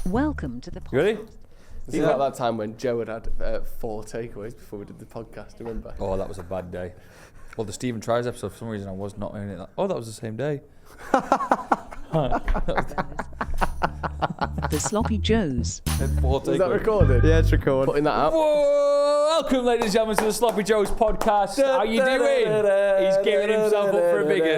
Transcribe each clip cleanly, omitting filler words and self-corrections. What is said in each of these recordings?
Welcome to the podcast. You ready? It's like that time when Joe had 4 takeaways before we did the podcast, remember? Oh, that was a bad day. Well, the Stephen Tries episode, for some reason I was not in it. Oh, that was the same day. The Sloppy Joes. Is that recorded? Yeah, it's recorded. Putting that out. Whoa! Welcome, ladies and gentlemen, to the Sloppy Joes podcast. How you doing? He's giving himself up for a big one.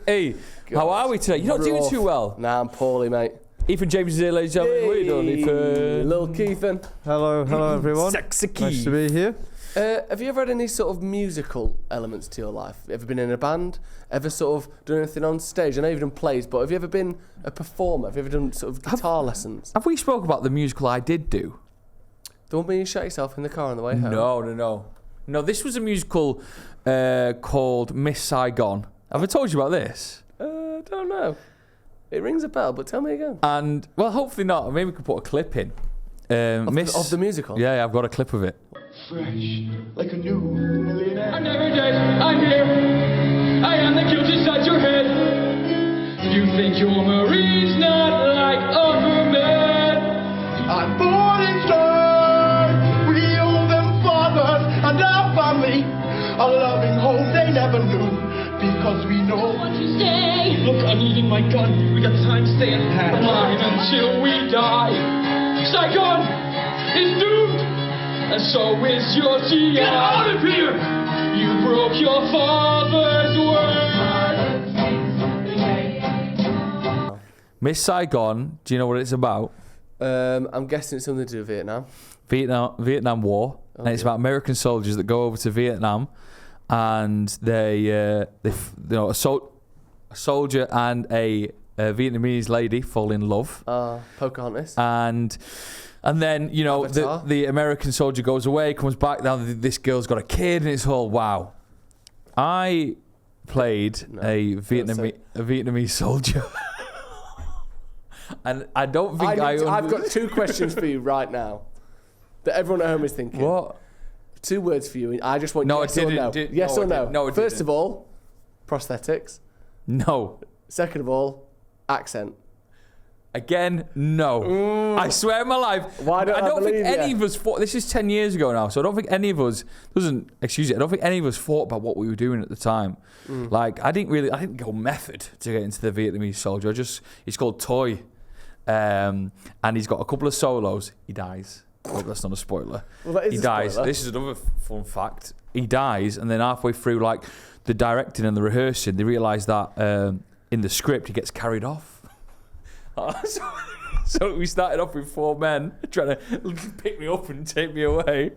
Hey. How are we today? You're not doing too well. Nah, I'm poorly, mate. Ethan James is here, ladies and gentlemen. What are you doing, Ethan? Little Keithan. Hello everyone. Sexy Keith. Nice to be here. Have you ever had any sort of musical elements to your life? Ever been in a band? Ever sort of done anything on stage? I know you've done plays, but have you ever been a performer? Have you ever done sort of guitar lessons? Have we spoke about the musical I did do? The one where you shot yourself in the car on the way home? No, this was a musical called Miss Saigon. Have I told you about this? I don't know. It rings a bell, but tell me again. And, well, hopefully not. Maybe we could put a clip in. Of the musical? Yeah, I've got a clip of it. Fresh, like a new millionaire. I'm never dead, I'm here. I am the guilt inside your head. You think your Marie's not like other men. I'm born in stars. We owe them fathers and our family a loving home they never knew. Because we know what to say. Look, I'm leaving my gun. We got time to stay and pat line until we die. Saigon is doomed, and so is your TI. Get out of here! You broke your father's word. Miss Saigon, do you know what it's about? I'm guessing it's something to do with Vietnam. Vietnam War. Oh, And it's about American soldiers that go over to Vietnam, and they a soldier and a Vietnamese lady fall in love. Pocahontas. And then, you know, the American soldier goes away, comes back, now this girl's got a kid, and it's all, wow. I played a Vietnamese soldier. And I don't think I've got 2 questions for you right now that everyone at home is thinking. What? 2 words for you. I just want yes or no. Yes or no. No, it First didn't. of all, prosthetics. No. Second of all, accent. Again, no. I swear on my life. Why don't I don't think believe any you? of us fought. This is 10 years ago now, so I don't think any of us I don't think any of us thought about what we were doing at the time. Like, I didn't go method to get into the Vietnamese soldier. It's called Toy. And he's got a couple of solos. He dies. Oh, that's not a spoiler. Well, that is he a dies. spoiler. This is another fun fact. He dies, and then halfway through, like, the directing and the rehearsing, they realise that in the script he gets carried off. So we started off with 4 men trying to pick me up and take me away.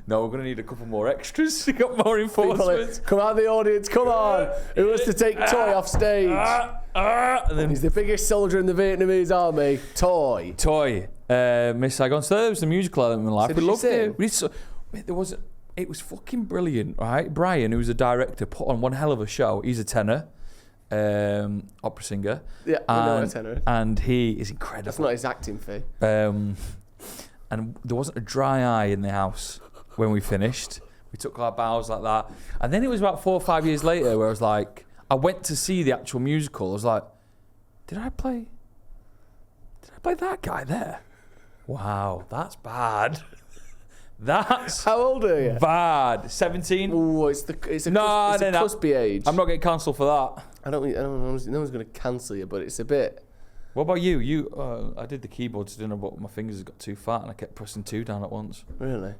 No, we're going to need a couple more extras. We got more reinforcements. Come out of the audience, come on. Who wants to take Toy off stage? And then He's the biggest soldier in the Vietnamese army. Toy. Miss Saigon. So there was the musical element in life. So We did loved you it. It was fucking brilliant, right? Brian, who's a director, put on one hell of a show. He's a tenor, opera singer. Yeah, we know what a tenor is. And he is incredible. That's not his acting fee. And there wasn't a dry eye in the house when we finished. We took our bows like that. And then it was about 4 or 5 years later where I was like, I went to see the actual musical. I was like, did I play that guy there? Wow, that's bad. That's How old are you? bad. 17? Oh, it's a cuspy age. I'm not getting cancelled for that. I don't know. No one's going to cancel you, but it's a bit. What about you? I did the keyboards, didn't I? But my fingers got too fat and I kept pressing 2 down at once. Really?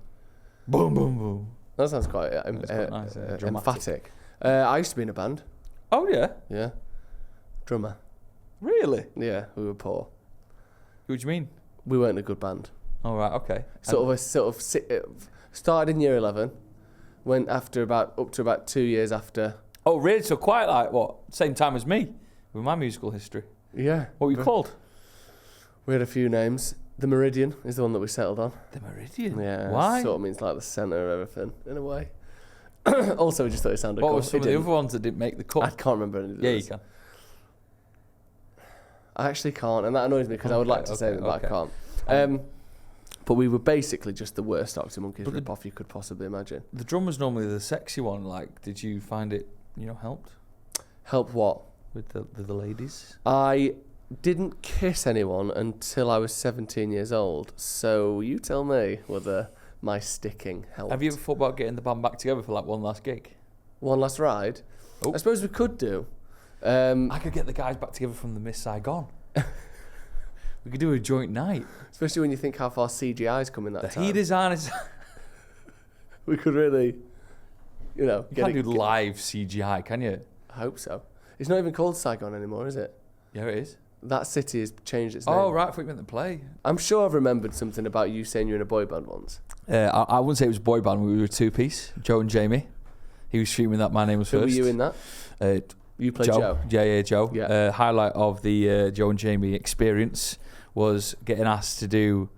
Boom, boom, boom. That sounds quite, quite nice, dramatic. emphatic. I used to be in a band. Oh, yeah? Yeah. Drummer. Really? Yeah, we were poor. What do you mean? We weren't a good band. All right, okay. Started in year 11, went up to about 2 years after. Oh, really? So quite like, what, same time as me with my musical history. Yeah. What were you called? We had a few names. The Meridian is the one that we settled on. The Meridian? Yeah. Why? Sort of means like the centre of everything, in a way. Also, we just thought it sounded What cool. were some of the other ones that didn't make the cut? I can't remember any of Yeah, those. you can. I actually can't, and that annoys me because I would like to say that, but I can't. But we were basically just the worst Arctic Monkeys rip-off you could possibly imagine. The drummer's normally the sexy one. Like, did you find it, helped? Help what? with the ladies? I didn't kiss anyone until I was 17 years old. So you tell me whether my sticking helped. Have you ever thought about getting the band back together for like one last gig? One last ride? Oh. I suppose we could do. I could get the guys back together from the Miss Saigon. We could do a joint night. Especially when you think how far CGI's come in that The time. heat design is... We could really, You can't do live CGI, can you? I hope so. It's not even called Saigon anymore, is it? Yeah, it is. That city has changed its name. Oh, right, I thought you meant the play. I'm sure I've remembered something about you saying you're in a boy band once. I wouldn't say it was a boy band. We were a two-piece, Joe and Jamie. He was streaming that My Name Was Who First. were you in that? You played Joe. Yeah, Joe. Yeah. Highlight of the Joe and Jamie experience was getting asked to do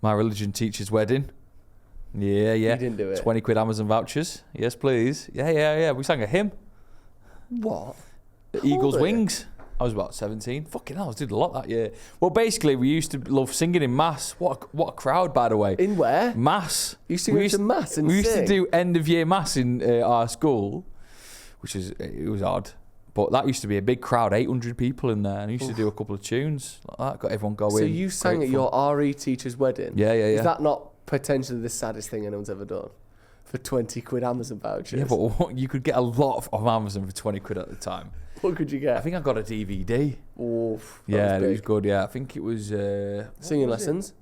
my religion teacher's wedding. Yeah. You didn't do it. 20 quid Amazon vouchers. Yes, please. Yeah. We sang a hymn. What? Eagle's Holy. Wings. I was about 17. Fucking hell, I did a lot that year. Well, basically, we used to love singing in mass. What a crowd, by the way. In where? Mass. You used to go to mass and We used to sing? do end of year mass in our school, which is it was odd. But that used to be a big crowd, 800 people in there, and I used to do a couple of tunes like that, got everyone going. So you sang Great at fun. your RE teacher's wedding? Yeah. Is that not potentially the saddest thing anyone's ever done? For 20 quid Amazon vouchers? Yeah, but you could get a lot of Amazon for 20 quid at the time. What could you get? I think I got a DVD. Oof, that Yeah, was it was big. good. Yeah, I think it was Singing what was it? lessons?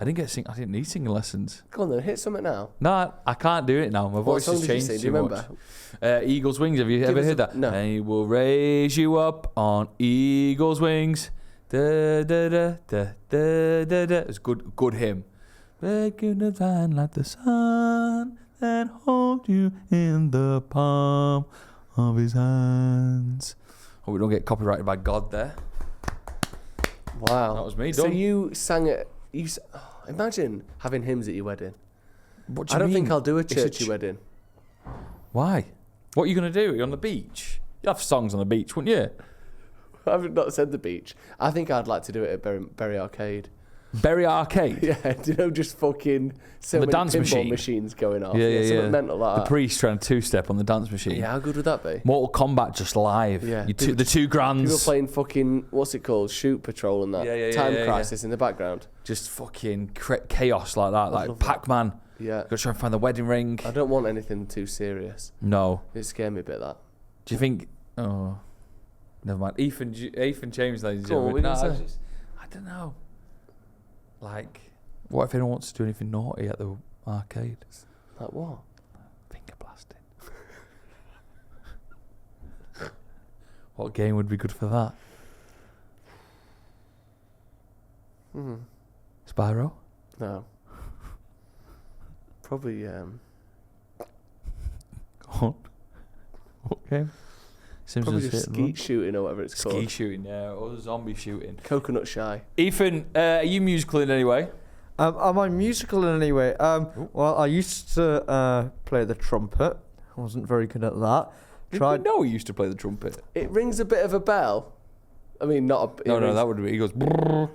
I didn't need singing lessons. Go on then, hit something now. No, I can't do it now. My What voice song has did you changed sing? too Do you remember? much. Eagle's Wings. Have you Give ever us heard a- that? no. And he will raise you up on eagle's wings. Da da da da da da da. It's good hymn. Make you divine like the sun, and hold you in the palm of his hands. Hope we don't get copyrighted by God there. Wow. That was me, So done. you sang it. Imagine having hymns at your wedding. What do you I don't mean? think I'll do a It's churchy wedding. Why? What are you going to do? You're on the beach? You'd have songs on the beach, wouldn't you? I've not said the beach. I think I'd like to do it at Bury Arcade. Bury Arcade? Yeah, do you know, just fucking so The many dance pinball machine? machines going off. Yeah. Something mental like The that. priest trying to two-step on the dance machine. Yeah, how good would that be? Mortal Kombat just live. Yeah. The two grands. People playing fucking, what's it called? Shoot Patrol and that. Yeah, Time yeah. Crisis in the background. Just fucking chaos like that. Like love that. Pac-Man. Yeah. Got to try and find the wedding ring. I don't want anything too serious. No. It scared me a bit, that. Do you think... Oh... Never mind. Ethan James, ladies and Go on, gentlemen. what were you gonna say? I don't know. Like... What if anyone wants to do anything naughty at the arcade? Like what? Finger blasting. What game would be good for that? Spyro? No. Probably, Go on. What game? probably Simpsons just hit skeet shooting or whatever it's Ski called. shooting, yeah, or zombie shooting. Coconut Shy. Ethan, are you musical in any way? Am I musical in any way? Well, I used to play the trumpet. I wasn't very good at that. Did we know he used to play the trumpet? It rings a bit of a bell. I mean, not a... No, that would be. He goes. Brrr.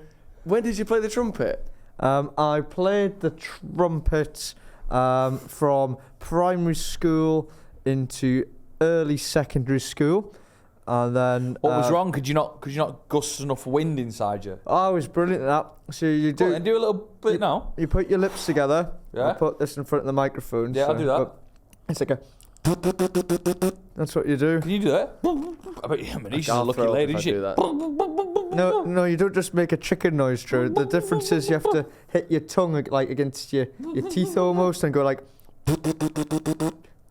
When did you play the trumpet? I played the trumpet from primary school into early secondary school, and then What was wrong? Could you not gust enough wind inside you? I was brilliant at that. So you Go on, do and do a little bit now. you put your lips together. Yeah. I put this in front of the microphone. Yeah, I'll do that. but It's like a. That's what you do. Can you do that? I bet you, Manisha's a I'll lucky throw up lady, if I isn't she? do that. No, you don't just make a chicken noise, Drew. The difference is you have to hit your tongue like against your teeth almost and go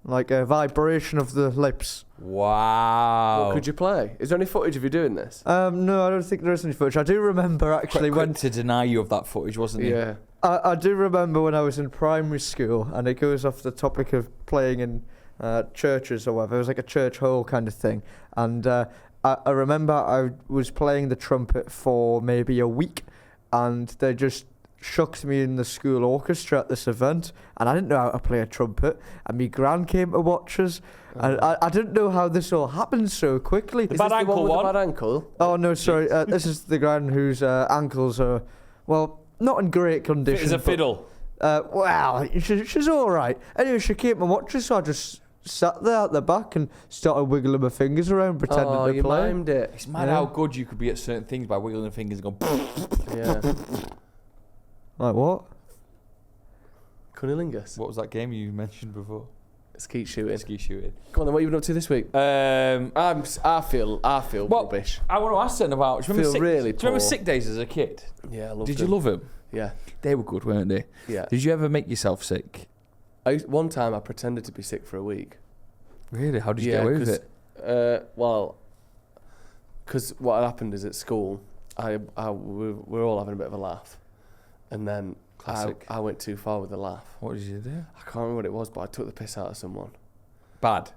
like a vibration of the lips. Wow. What could you play? Is there any footage of you doing this? No, I don't think there is any footage. I do remember actually Quick when to deny you of that footage, wasn't he? Yeah. I do remember when I was in primary school, and it goes off the topic of playing in churches or whatever. It was like a church hall kind of thing, and I remember I was playing the trumpet for maybe a week, and they just shucked me in the school orchestra at this event, and I didn't know how to play a trumpet, and my gran came to watch us, and I didn't know how this all happened so quickly. Is bad this ankle the one with one? the bad ankle? Oh no, sorry, this is the gran whose ankles are, well, not in great condition. Fit as a but, fiddle. well, she's all right. Anyway, she came and watched us, so I just sat there at the back and started wiggling my fingers around, pretending to you play. mimed it. It's mad how good you could be at certain things by wiggling your fingers and going. Yeah. Like what? Cunnilingus. What was that game you mentioned before? Skeet shooting. Ski shooting. Come on, then. What have you been up to this week? I feel Well, rubbish. I want to ask then about. Do you remember Feel really do you remember poor. sick days as a kid? Yeah, I loved Did them. you love them? Yeah, They were good, weren't they? yeah. Did you ever make yourself sick? One time I pretended to be sick for a week. Really? How did you get away with it? Because what had happened is at school, we were all having a bit of a laugh, and then Classic. I went too far with the laugh. What did you do? I can't remember what it was, but I took the piss out of someone. Bad.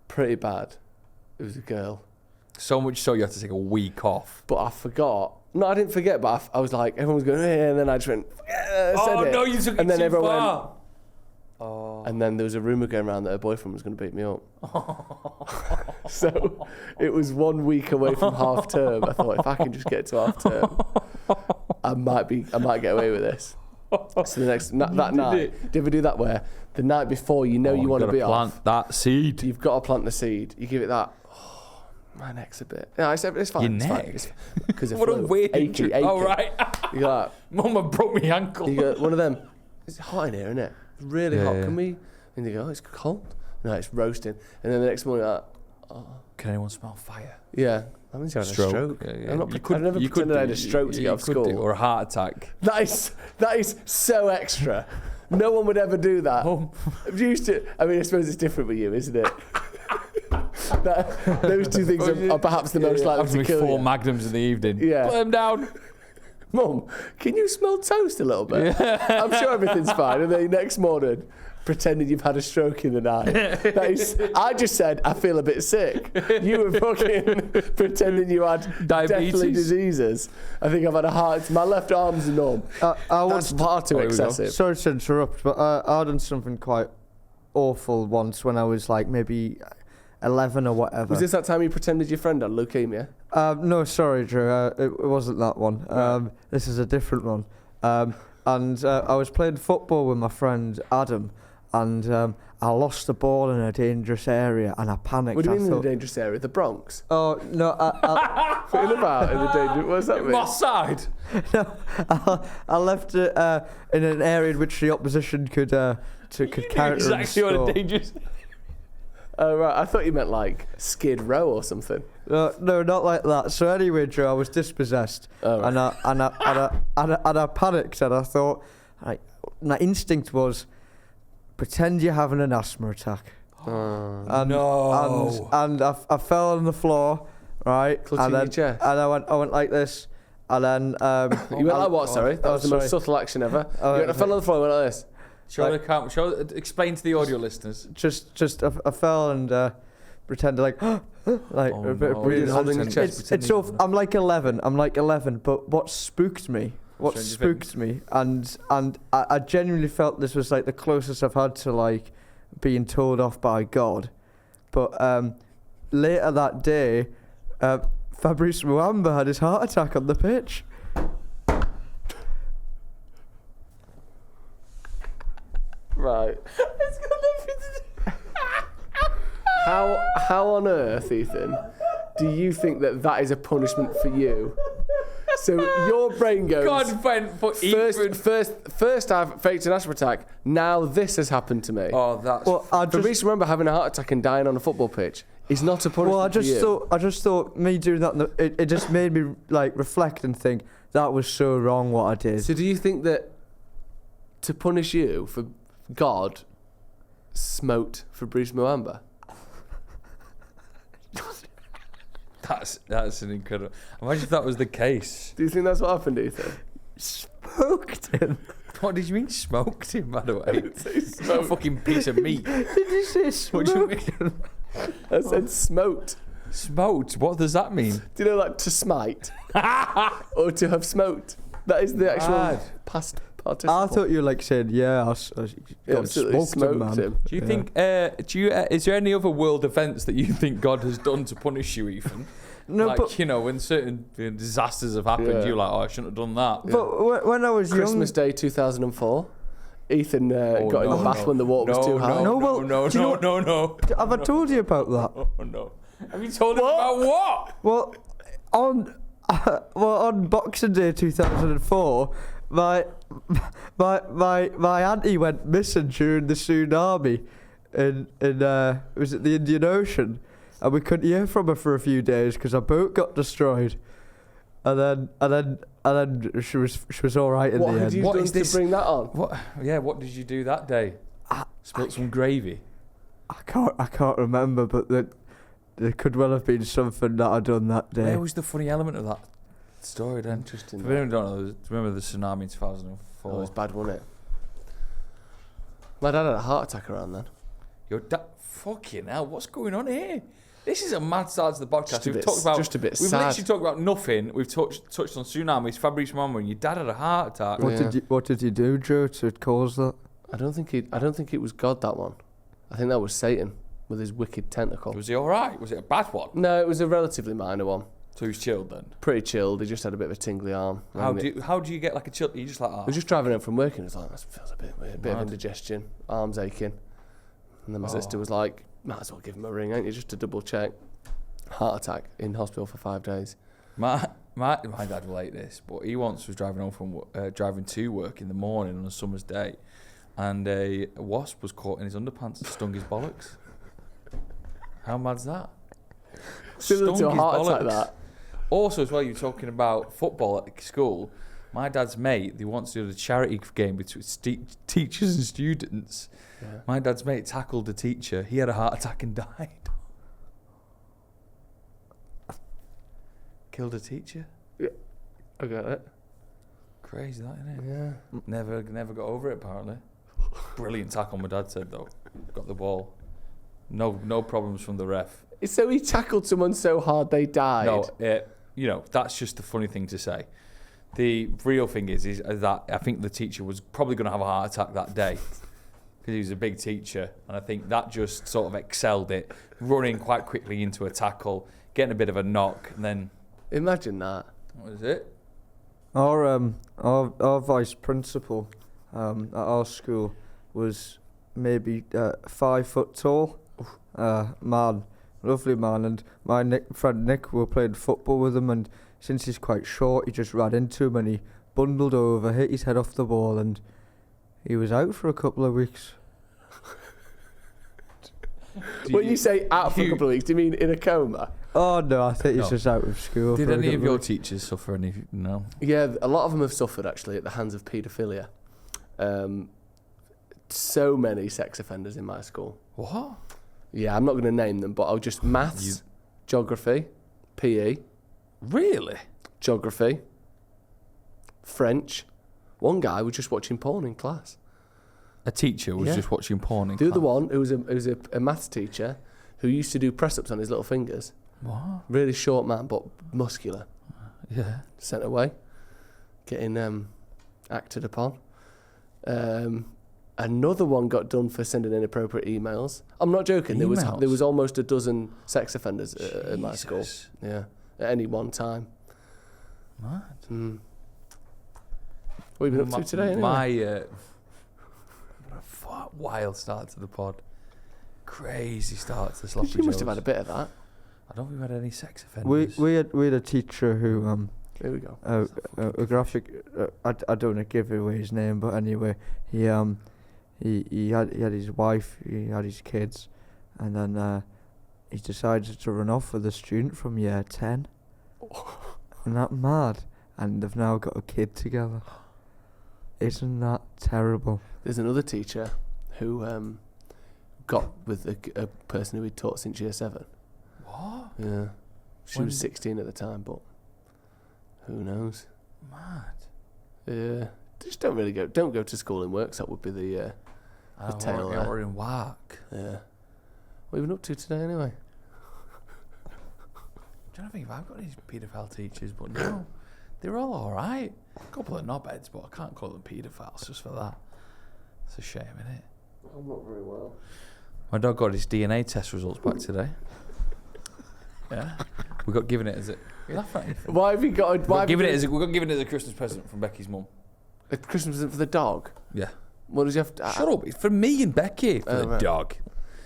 Pretty bad. It was a girl. So much so you had to take a week off. But I forgot. No, I didn't forget, but I was like, everyone was going, yeah, and then I just went, yeah, I said it. No, you took it And then too everyone far. went, and then there was a rumour going around that her boyfriend was going to beat me up. So it was 1 week away from half term. I thought, if I can just get to half term, I might get away with this. So the next that night, did you ever do that where the night before you know you want to be plant off? that seed. You've got to plant the seed. You give it that. Oh, my neck's a bit. No, it's fine. Your it's neck? fine. Because What a weird achy. Oh, right. You got Mama broke my ankle. you got one of them. It's hot in here, isn't it? It's really Yeah, hot. yeah. Can we? And you go, oh, it's cold. No, it's roasting. And then the next morning, Can anyone smell fire? yeah, that means you had a stroke. Yeah, yeah. I'm not, I never pretended I had a stroke to get off school. or a heart attack. That is so extra. No one would ever do that. Used to. I mean, I suppose it's different with you, isn't it? Those two things are perhaps the most likely After to kill 4 you. magnums in the evening. Yeah. Put them down. Mum, can you smell toast a little bit? I'm sure everything's fine. And then next morning, pretending you've had a stroke in the night. I just said, I feel a bit sick. You were fucking pretending you had Diabetes. deathly diseases. I think I've had a heart. My left arm's numb. That's far too excessive. Sorry to interrupt, but I done something quite awful once when I was like maybe 11 or whatever. Was this that time you pretended your friend had leukemia? No, sorry, Drew. It wasn't that one. Right. This is a different one. And I was playing football with my friend Adam, and I lost the ball in a dangerous area, and I panicked. What do you I mean in thought, the dangerous area? The Bronx? Oh no! What about in the dangerous? What does that mean? Moss side. I left it in an area in which the opposition could counter Exactly and what score. a dangerous. Oh right, I thought you meant like Skid Row or something. No, not like that. So anyway, Drew, I was dispossessed, Oh, right. and I panicked, and I thought, like, my instinct was, pretend you're having an asthma attack. And, No. And I fell on the floor, right? Clutching and then, your chest. And I went like this, and then You went like what? Sorry, that was the most sorry. subtle action ever. Oh, You went, I fell on the floor. And went like this. Explain to the audio listeners. just I fell and pretended like like Oh, a bit no. of breathing. Holding your chest. It's so I'm like 11. But what spooked me? And I genuinely felt this was like the closest I've had to like being told off by God. But later that day, Fabrice Muamba had his heart attack on the pitch. Right. It's got nothing to do. How on earth, Ethan, do you think that is a punishment for you? So your brain goes. God went for Ethan. First I've faked an asthma attack. Now this has happened to me. Oh, that's. Well, I Fabrice just remember having a heart attack and dying on a football pitch. Is not a punishment. well, I for you. just thought me doing that. It just made me like reflect and think that was so wrong what I did. So do you think that to punish you for God smote Fabrice Muamba? That's an incredible. Imagine if that was the case. Do you think that's what happened, Ethan? Smoked him. What did you mean smoked him? By the way, it's a Smoked. fucking piece of meat. Did you say What do you smoked? mean? I said smote. Smoked. What does that mean? Do you know, like to smite or to have smoked? That is the actual Mad. past participle. I thought you were like saying, yeah, I got absolutely smoked him, man. smoked him. Do you think? Is there any other world events that you think God has done to punish you, Ethan? No, like, but you know, when certain disasters have happened, Yeah. you're like, oh, I shouldn't have done that. but when I was Christmas young, Day 2004, Ethan got in the bath when the water was too high. No. Have I told you about that? Oh, no. Have you told him about what? Well, on Boxing Day 2004, my auntie went missing during the tsunami in was it the Indian Ocean, and we couldn't hear from her for a few days because our boat got destroyed, and then she was all right in the end. What had you done to bring that on? What did you do that day? Spilt some gravy. I can't remember, but there could well have been something that I'd done that day. Where was the funny element of that story then? Interesting. If anyone don't know, remember the tsunami in 2004? Oh, it was bad, wasn't it? My dad had a heart attack around then. Your dad, fucking hell, what's going on here? This is a mad start to the podcast. We've We've literally talked about nothing. We've touched on tsunamis, Fabrice Mama, and your dad had a heart attack. What did you do, Joe, to cause that? I don't think it was God, that one. I think that was Satan with his wicked tentacle. Was he all right? Was it a bad one? No, it was a relatively minor one. So he was chilled then. Pretty chilled. He just had a bit of a tingly arm. How do you get like a chill? You just like I was just driving home from work and it was like, that feels a bit weird, a bit of indigestion, arms aching. And then my sister was like, might as well give him a ring, ain't you, just to double check. Heart attack, in hospital for 5 days. My dad will hate this, but he once was driving home from driving to work in the morning on a summer's day, and a wasp was caught in his underpants and stung his bollocks. How mad's that? Similar to a heart attack, that. Also, as well, you're talking about football at school. My dad's mate, they once did a charity game between teachers and students. Yeah. My dad's mate tackled a teacher. He had a heart attack and died. Killed a teacher. Yeah, I got it. Crazy, that, isn't it? Yeah. Never got over it, apparently. Brilliant tackle, my dad said, though. Got the ball. No problems from the ref. So he tackled someone so hard they died? No, that's just the funny thing to say. The real thing is that I think the teacher was probably going to have a heart attack that day because he was a big teacher, and I think that just sort of excelled it, running quite quickly into a tackle, getting a bit of a knock, and then... Imagine that. What is it? Our vice principal at our school was maybe 5 foot tall, man, lovely man, and my friend Nick, we were playing football with him, and since he's quite short, he just ran into him and he bundled over, hit his head off the ball, and he was out for a couple of weeks. When you say out for a couple of weeks, do you mean in a coma? Oh no, I think he's just out of school. Did any of your teachers suffer any? No. Yeah, a lot of them have suffered actually at the hands of paedophilia. So many sex offenders in my school. What? Yeah, I'm not going to name them, but I'll just maths, geography, PE. Really? Geography, French. One guy was just watching porn in class. A teacher was just watching porn in the class? Other one, who was a maths teacher who used to do press-ups on his little fingers. What? Really short man, but muscular. Yeah. Sent away, getting acted upon. Another one got done for sending inappropriate emails. I'm not joking. There was almost a dozen sex offenders at my school. Yeah, at any one time. Mad. What have you been up to today? Anyway? Wild start to the pod. Crazy start to the Sloppy Joes. You must have had a bit of that. I don't think we had any sex offenders. We had a teacher who here we go. A graphic. I don't want to give away his name, but anyway, he had his wife, he had his kids, and then he decided to run off with a student from year 10. Isn't that mad? And they've now got a kid together. Isn't that terrible? There's another teacher who got with a person who he'd taught since year 7. What? Yeah. She was 16 at the time, but who knows? Mad. Yeah. Just don't go to school in works. That would be the tail there. Or in work. Yeah. What have you been up to today anyway? I'm trying to think if I've got any paedophile teachers, but no. They're all alright. A couple of knobheads, but I can't call them paedophiles just for that. It's a shame, isn't it? I'm not very well. My dog got his DNA test results back today. Yeah. We got given it as a... You laugh at anything? Why have you got... We got given it as a Christmas present from Becky's mum. A Christmas present for the dog? Yeah. What does he have to... Shut up. It's for me and Becky, for the right. dog.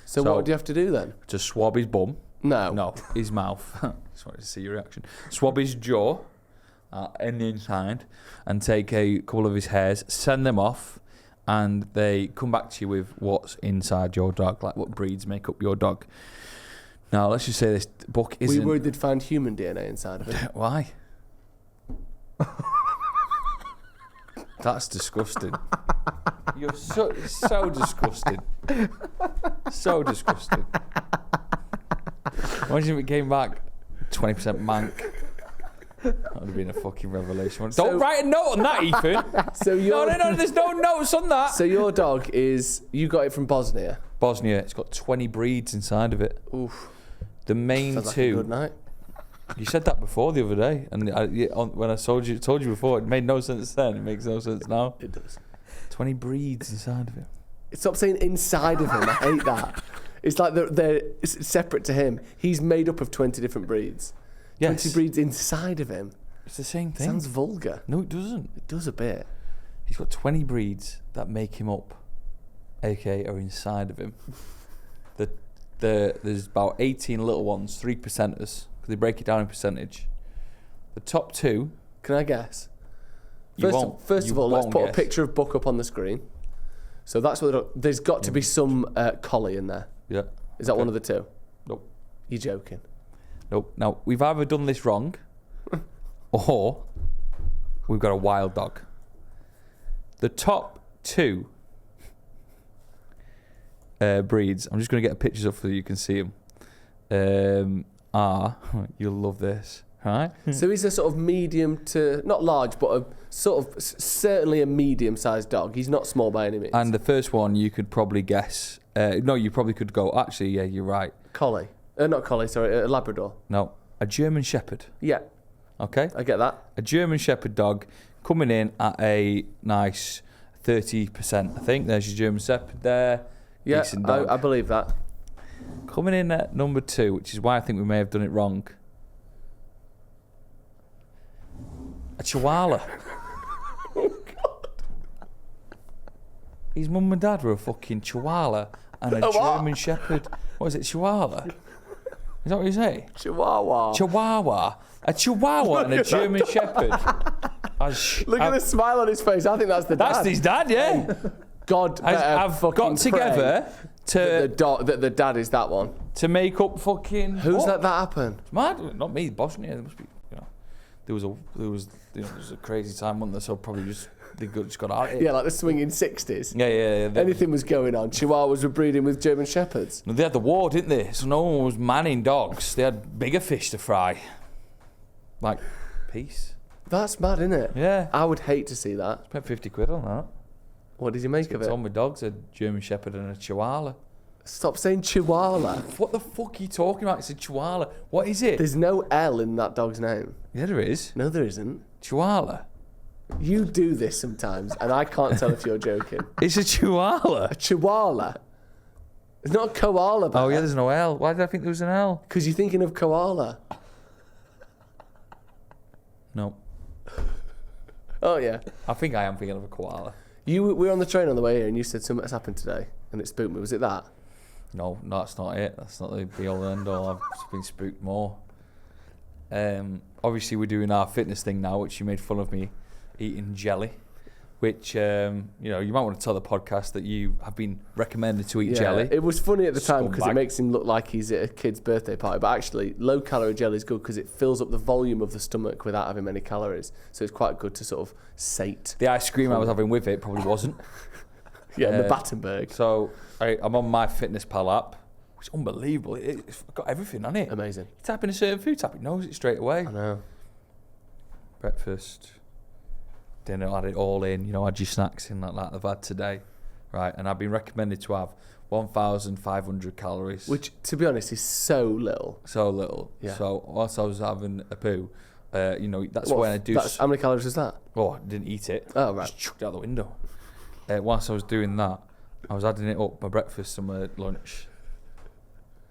So what do you have to do then? To swab his bum. No, his mouth. Just wanted to see your reaction. Swab his jaw in the inside and take a couple of his hairs, send them off, and they come back to you with what's inside your dog, like what breeds make up your dog. Now, let's just say this book isn't... Were you worried they'd find human DNA inside of it? Why? That's disgusting. You're so disgusting. So disgusting. Imagine if it came back 20% mank. That would have been a fucking revelation. Don't write a note on that, Ethan. No, there's no notes on that. So your dog is... You got it from Bosnia? Bosnia. It's got 20 breeds inside of it. Oof. The main Sounds like two... a good night. You said that before the other day, and when I told you before, it made no sense then. It makes no sense now. It does. 20 breeds inside of it. Stop saying inside of him. I hate that. It's like they're separate to him. He's made up of 20 different breeds. Yes. 20 breeds inside of him. It's the same thing. Sounds vulgar. No, it doesn't. It does a bit. He's got 20 breeds that make him up, aka are inside of him. There's about 18 little ones, 3 percenters, because they break it down in percentage. The top two... Can I guess? First of all, let's put a picture of Buck up on the screen. So that's what... There's got to be some collie in there. Yeah. Is that one of the two? Nope. You're joking. Nope. Now, we've either done this wrong, or we've got a wild dog. The top two breeds, I'm just going to get pictures up so you can see them, you'll love this, right? So he's a sort of medium to, not large, but a sort of, certainly a medium-sized dog. He's not small by any means. And the first one you could probably guess, you probably could go, actually, yeah, you're right. Collie. Not collie, sorry, a Labrador. No, a German Shepherd. Yeah. Okay? I get that. A German Shepherd dog coming in at a nice 30%, I think. There's your German Shepherd there. Yeah, Decent dog. I believe that. Coming in at number 2, which is why I think we may have done it wrong. A Chihuahua. Oh, God. His mum and dad were a fucking Chihuahua and a German Shepherd. What is it, Chihuahua? Is that what you say? Chihuahua. Chihuahua. A Chihuahua and a German Shepherd. Look at the smile on his face. I think that's the dad. That's his dad, yeah. God, I've got together to the dad is that one. To make up fucking. Who's let that happen? It's mad. Not me, Bosnia. There must be. There was a crazy time, wasn't there? So probably just got out. Yeah, like the swinging 60s. Yeah. Anything was going on. Chihuahuas were breeding with German Shepherds. They had the war, didn't they? So no one was manning dogs. They had bigger fish to fry. Like peace. That's mad, isn't it? Yeah. I would hate to see that. Spent 50 quid on that. What did you make of it? All my dogs, a German Shepherd and a Chihuahua. Stop saying Chihuahua. What the fuck are you talking about? It's a Chihuahua. What is it? There's no L in that dog's name. Yeah, there is. No, there isn't. Chihuahua. You do this sometimes, and I can't tell if you're joking. It's a Chihuahua. A Chihuahua. It's not a koala. Oh, yeah, there's no L. Why did I think there was an L? Because you're thinking of koala. No. Oh, yeah. I think I am thinking of a koala. We were on the train on the way here, and you said something has happened today, and it spooked me. Was it that? No, that's not it. That's not the be-all and end-all. I've been spooked more. Obviously, we're doing our fitness thing now, which you made fun of me eating jelly, which, you might want to tell the podcast that you have been recommended to eat jelly. It was funny at the time because it Scumbag. makes him look like he's at a kid's birthday party, but actually, low-calorie jelly is good because it fills up the volume of the stomach without having many calories, so it's quite good to sort of sate. The ice cream I was having with it probably wasn't. Yeah, in the Battenberg. So I'm on my MyFitnessPal app, which is unbelievable. It's got everything on it. Amazing. You type in a certain food type, it knows it straight away. I know. Breakfast, dinner, add it all in, add your snacks in like that I've had today. Right, and I've been recommended to have 1,500 calories. Which, to be honest, is so little. So little. Yeah. So whilst I was having a poo, when I do... How many calories was that? Oh, I didn't eat it. Oh, right. Just chucked it out the window. Whilst I was doing that, I was adding it up, my breakfast and my lunch.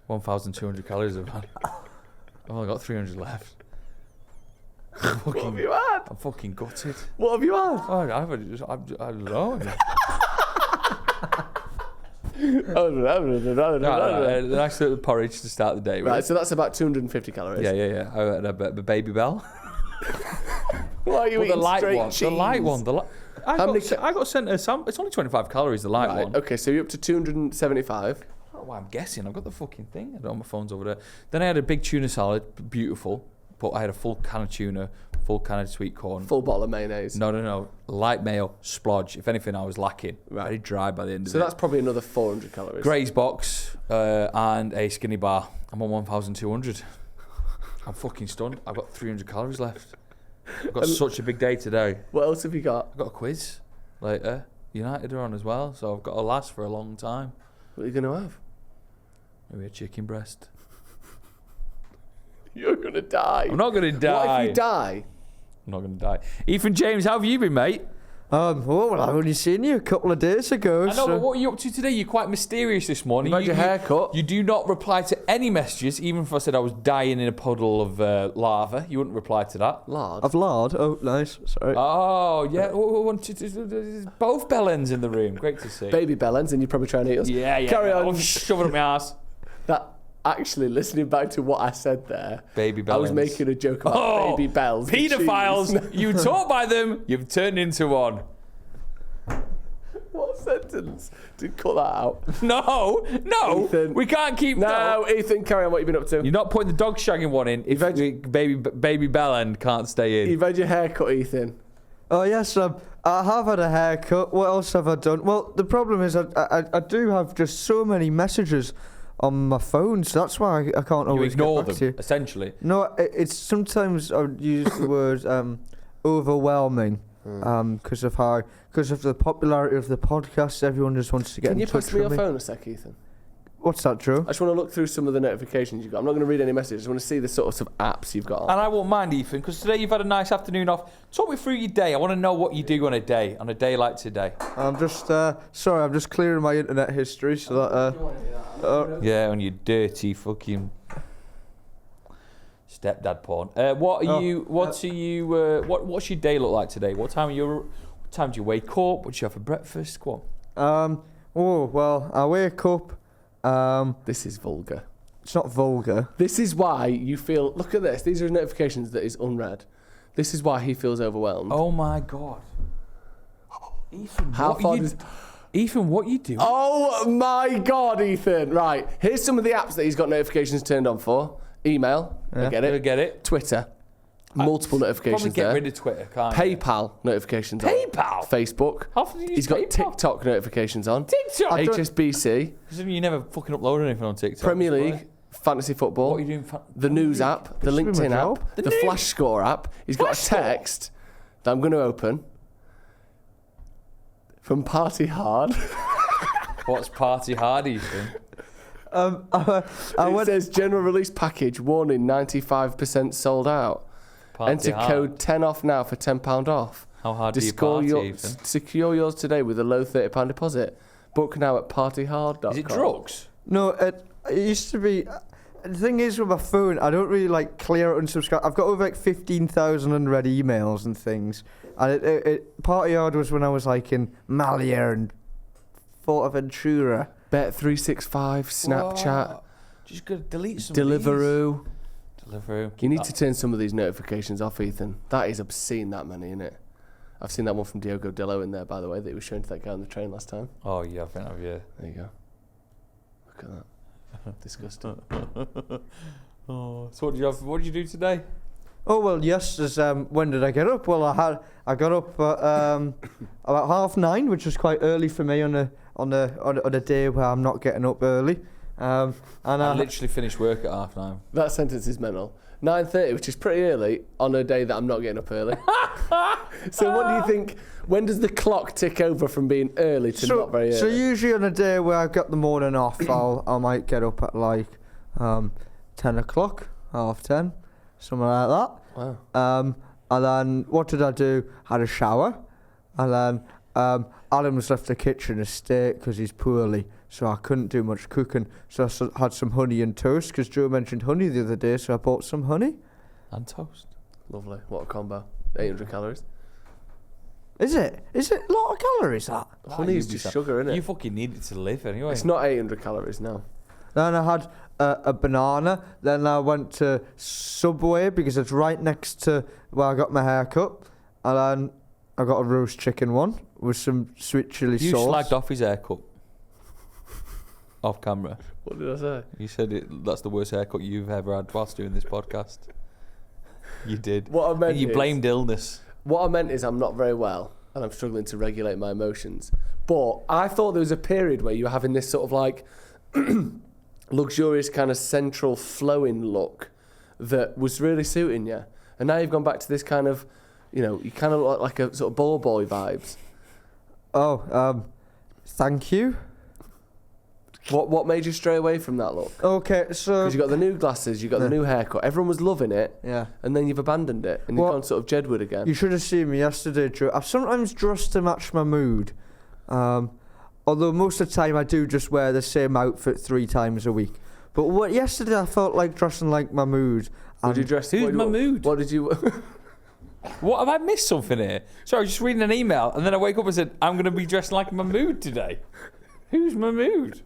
1,200 calories I've had. I've only got 300 left. What have you had? I'm fucking gutted. What have you had? Oh, I don't know. A nice little porridge to start the day with. Right, so that's about 250 calories. Yeah. I had a baby bell. Why are you Well, eating the light straight one. cheese? The light one. I How many got sent a sample. It's only 25 calories, the light Right, one. okay, so you're up to 275. Oh, well, I'm guessing. I've got the fucking thing. I don't know, my phone's over there. Then I had a big tuna salad, beautiful. But I had a full can of tuna, full can of sweet corn. Full bottle of mayonnaise. No. Light mayo, splodge. If anything, I was lacking. Right. Very dry by the end of So it. that's probably another 400 calories. Grey's box and a skinny bar. I'm on 1,200. I'm fucking stunned. I've got 300 calories left. I've got such a big day today. What else have you got? I've got a quiz later. United are on as well, so I've got to last for a long time. What are you going to have? Maybe a chicken breast. You're going to die. I'm not going to die. What if you die? I'm not going to die. Ethan James, how have you been, mate? Well, I've only seen you a couple of days ago. I know, so but what are you up to today? You're quite mysterious this morning. You've had your hair cut. You do not reply to any messages, even if I said I was dying in a puddle of lava. You wouldn't reply to that. Lard. Of lard. Oh, nice. Sorry. Oh, yeah. Both bellends in the room. Great to see. Baby bellends, and you probably try and eat us. Yeah. Carry on. Oh, shove it up my ass. That actually, listening back to what I said there, Baby bellends. I was making a joke about baby bells. with Paedophiles. cheese. You taught by them. You've turned into one. What sentence? Did cut that out? No. Ethan. We can't keep. No, Ethan, carry on. What you've been up to? You're not putting the dog shagging one in if baby bellend can't stay in. You've had your hair cut, Ethan. Oh yes, I have had a haircut. What else have I done? Well, the problem is I do have just so many messages on my phone, so that's why I can't You always ignore get back to them, you. essentially. No, it's sometimes I would use the word overwhelming because of the popularity of the podcast. Everyone just wants to get Can you in touch pass me with your me. phone a sec, Ethan? What's that, Joe? I just want to look through some of the notifications you've got. I'm not going to read any messages. I just want to see the sorts of apps you've got on. And I won't mind, Ethan, because today you've had a nice afternoon off. Talk me through your day. I want to know what you do on a day like today. I'm just sorry. I'm just clearing my internet history so that. Yeah, on your dirty fucking stepdad porn. What's your day look like today? What time do you wake up? What do you have for breakfast? Go on. Oh well, I wake up. This is vulgar. It's not vulgar. This is why you feel... Look at this. These are notifications that is unread. This is why he feels overwhelmed. Oh my god. Ethan, How far does... Ethan, what you do? Oh my God, Ethan. Right. Here's some of the apps that he's got notifications turned on for. Email. Yeah. I get it. Get it? Twitter. Multiple notifications Probably get there. rid of Twitter, can't you? PayPal notifications on. PayPal? Facebook. How often do you use He's got PayPal? TikTok notifications on. TikTok? HSBC. Because you never fucking upload anything on TikTok. Premier that's why. League. Fantasy football. What are you doing? The news app. The This is my LinkedIn job. app. The Flash Score app. He's got a text that I'm going to open from Party Hard. What's Party Hard, Ethan? It says general release package warning 95% sold out. Party Enter hard. code 10 off now for £10 off. How hard do you Score party, your, Ethan? secure yours today with a low £30 deposit. Book now at partyhard.com. Is it drugs? No, it used to be. The thing is with my phone, I don't really like clear it unsubscribe. I've got over like 15,000 unread emails and things. And it Party Hard was when I was like in Malia and Fortaventura. Bet365, Snapchat, What? Just gotta delete some. Deliveroo. Deliveroo. You need to turn some of these notifications off, Ethan. That is obscene, that many, isn't it? I've seen that one from Diogo Dello in there, by the way, that he was showing to that guy on the train last time. Oh yeah, I think I've There you go. Look at that. Disgusting. Oh, so what did you have? What did you do today? Oh well, yes. When did I get up? Well, I got up at about 9:30, which was quite early for me on a day where I'm not getting up early. And I literally finished work at 9:30. That sentence is mental. 9:30, which is pretty early on a day that I'm not getting up early. So what do you think? When does the clock tick over from being early to not very early? So usually on a day where I've got the morning off, I might get up at like 10 o'clock, 10:30, something like that. Wow. And then what did I do? Had a shower, and then Adam's left the kitchen a state because he's poorly, so I couldn't do much cooking. So I had some honey and toast because Joe mentioned honey the other day, so I bought some honey. And toast. Lovely. What a combo. 800 calories. Is it? Is it a lot of calories, that? Honey is just sugar, isn't it? You fucking need it to live anyway. It's not 800 calories, no. Then I had a banana. Then I went to Subway because it's right next to where I got my hair cut. And then I got a roast chicken one with some sweet chili You sauce. slagged off his haircut. Off camera. What did I say? You said that's the worst haircut you've ever had whilst doing this podcast. You did. What I meant And you is- blamed illness. What I meant is I'm not very well and I'm struggling to regulate my emotions. But I thought there was a period where you were having this sort of like luxurious kind of central flowing look that was really suiting you. And now you've gone back to this kind of, you kind of look like a sort of ball boy vibes. Oh, thank you. What made you stray away from that look? Okay, so... Because you got the new glasses, you got the new haircut. Everyone was loving it. Yeah. And then you've abandoned it and you've Well, gone sort of Jedward again. You should have seen me yesterday, Drew. I've sometimes dressed to match my mood. Although most of the time I do just wear the same outfit 3 times a week. But yesterday I felt like dressing like my mood. What did you dress? Who's my mood? What did you... What, have I missed something here? Sorry, I was just reading an email and then I wake up and said, I'm going to be dressed like my mood today. Who's my mood?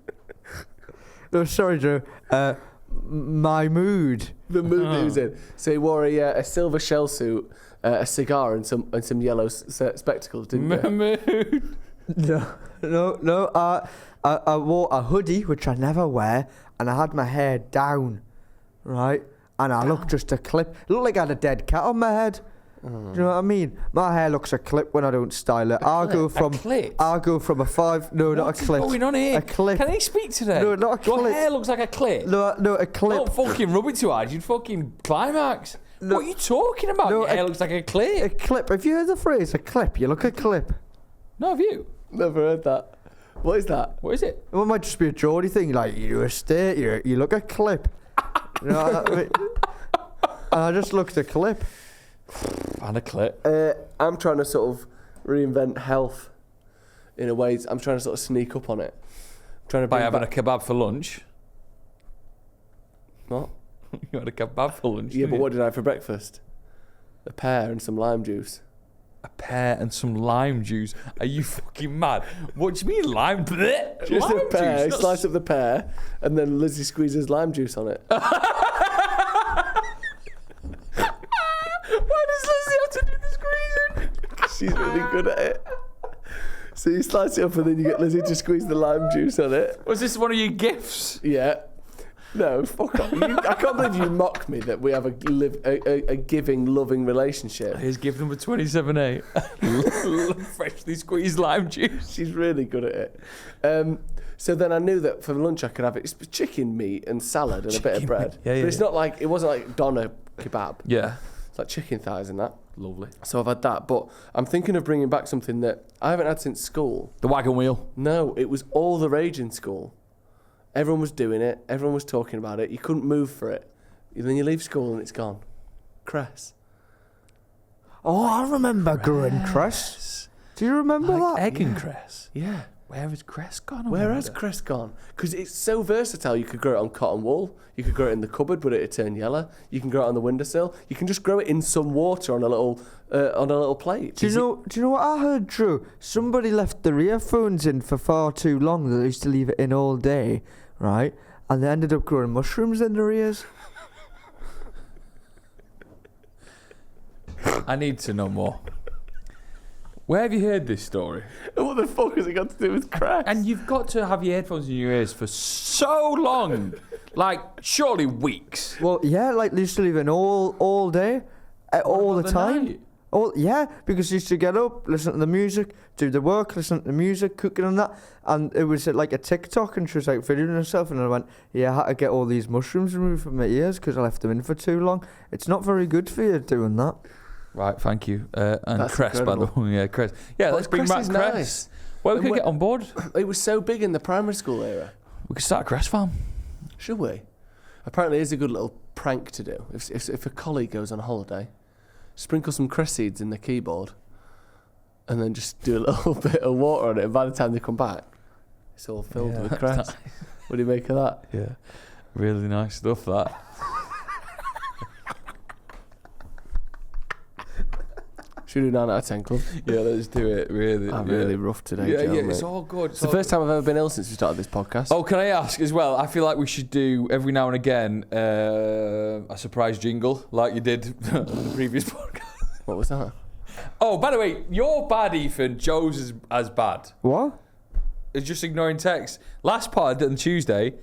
No, sorry, Drew. My mood. The mood that he was in. So he wore a silver shell suit, a cigar, and some yellow spectacles, didn't My he? mood. No. I wore a hoodie, which I never wear, and I had my hair down, right? And I looked just a clip. It looked like I had a dead cat on my head. Do you know what I mean? My hair looks a clip when I don't style it. I'll go from a 5. No, not a clip. What's going on here? A clip. Can he speak today? No, not a clip. Your hair looks like a clip. No, a clip. Don't fucking rub it too hard. You'd fucking climax. No. What are you talking about? No, Your hair looks like a A clip. clip. Have you heard the phrase? A clip. You look a clip. No, have you? Never heard that. What is that? What is it? It might just be a Geordie thing. Like you a state. You look a clip. You know what I mean? And I just looked a clip. And a clip. I'm trying to sort of reinvent health in a way. I'm trying to sort of sneak up on it. I'm trying to By bring having a back... kebab for lunch. What? You had a kebab for lunch. Yeah, didn't but you? what did I have for breakfast? A pear and some lime juice. A pear and some lime juice. Are you fucking mad? What do you mean lime? Blech. Just lime a pear, juice? slice up the pear, and then Lizzie squeezes lime juice on it. Why does Lizzie have to do the squeezing? She's really good at it. So you slice it up and then you get Lizzie to squeeze the lime juice on it. Was this one of your gifts? Yeah. No, fuck off. I can't believe you mock me that we have a giving, loving relationship. Here's gift number 27A. Freshly squeezed lime juice. She's really good at it. So then I knew that for lunch I could have it's chicken meat and salad and a bit of Chicken bread. meat. Yeah, but it's not like, it wasn't like doner kebab. Yeah. It's like chicken thighs and that. Lovely. So I've had that. But I'm thinking of bringing back something that I haven't had since school. The wagon wheel. No, it was all the rage in school. Everyone was doing it. Everyone was talking about it. You couldn't move for it. And then you leave school and it's gone. Cress. Oh, I remember growing cress. Do you remember that? Egg and cress. Yeah. Where has Cress gone? Where has Cress gone? Because it's so versatile. You could grow it on cotton wool. You could grow it in the cupboard, but it'd turn yellow. You can grow it on the windowsill. You can just grow it in some water on a little plate. Do you know what I heard, Drew? Somebody left their earphones in for far too long. They used to leave it in all day, right? And they ended up growing mushrooms in their ears. I need to know more. Where have you heard this story? What the fuck has it got to do with Cress? And you've got to have your headphones in your ears for so long. Like, surely weeks. Well, yeah, like they used to leave it in all day, all the about the time. night? Oh, yeah, because you used to get up, listen to the music, do the work, listen to the music, cooking and that. And it was like a TikTok, and she was like videoing herself, and I went, yeah, I had to get all these mushrooms removed from my ears because I left them in for too long. It's not very good for you doing that. Right, thank you. And That's Cress, incredible. by the way. Yeah, Cress. Yeah, let's bring Cress back is Cress. nice. Well, we And could get on board. It was so big in the primary school era. We could start a Cress farm. Should we? Apparently, it's a good little prank to do. If a colleague goes on holiday, sprinkle some Cress seeds in the keyboard, and then just do a little bit of water on it. And by the time they come back, it's all filled Yeah, with that's Cress. nice. What do you make of that? Yeah, really nice stuff, that. Should we do 9 out of 10 club? Yeah, let's do it. Really. I'm really rough today, Yeah, Joe, yeah, mate. it's all good. It's the first time I've ever been ill since we started this podcast. Oh, can I ask as well? I feel like we should do every now and again a surprise jingle like you did on the previous podcast. What was that? Oh, by the way, you're bad, Ethan. Joe's is as bad. What? It's just ignoring text. Last pod on Tuesday,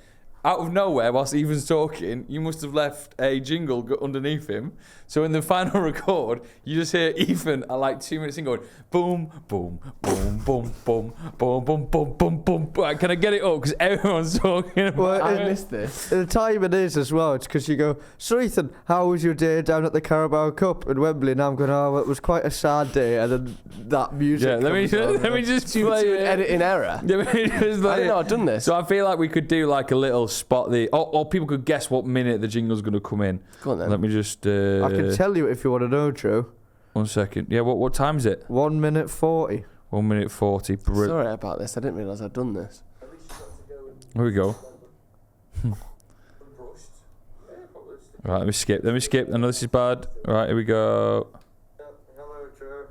out of nowhere, whilst Ethan's talking, you must have left a jingle underneath him. So in the final record, you just hear Ethan at like 2 minutes in going, boom, boom, boom, boom, boom, boom, boom, boom, boom, boom. Right, can I get it up? Because everyone's talking about Well, I it. missed this. The time it is as well, it's because you go, so Ethan, how was your day down at the Carabao Cup in Wembley? And I'm going, oh, it was quite a sad day. And then that music Yeah, let me just play To an it. editing error. Let me just I play didn't know it. I'd done this. So I feel like we could do like a little spot or people could guess what minute the jingle's going to come in. Go on then. Let me just... I can tell you if you want to know, Joe. 1 second. Yeah, what time is it? 1 minute 40. 1 minute 40. Sorry about this. I didn't realise I'd done this. Here we go. Right, let me skip. I know this is bad. Right, here we go. Hello, Joe.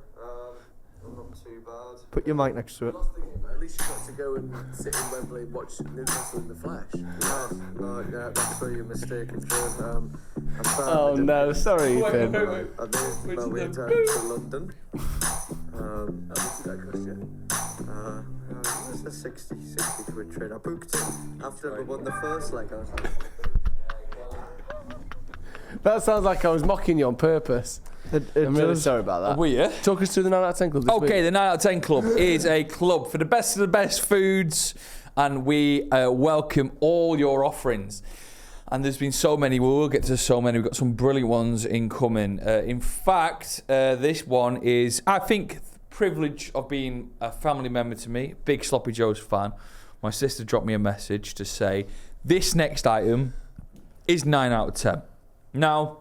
I'm not too bad. Put your mic next to it. At least you got to go and sit in Wembley and watch Newcastle in the flesh. No, yeah, that's where you're mistaken, Joe. Oh no, sorry, Ethan. I did my way down to London. How much did that cost you? It's a 60 quid trade. I booked it after we won the first leg. I was like, That sounds like I was mocking you on purpose. I'm really sorry about that. Were you? Talk us through the 9 out of 10 club this Okay, week. the 9 out of 10 Club is a club for the best of the best foods, and we welcome all your offerings. And there's been so many. We will get to so many. We've got some brilliant ones incoming. In fact, this one is, I think, privilege of being a family member to me. Big Sloppy Joe's fan. My sister dropped me a message to say this next item is 9 out of 10. Now,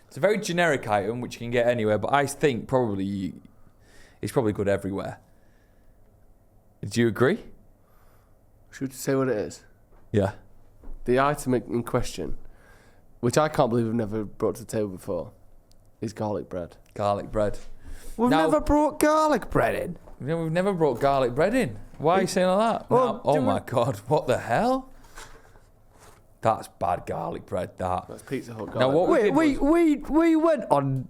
it's a very generic item which you can get anywhere, but I think probably it's probably good everywhere. Do you agree? Should we say what it is? Yeah. The item in question, which I can't believe we've never brought to the table before, is garlic bread. Garlic bread. we've Now- never brought garlic bread in. We've never brought garlic bread in. Why are you saying like that? Well, Now- oh do my we- God, what the hell? That's bad garlic bread, that. That's Pizza Hut garlic Now what bread. we did We went on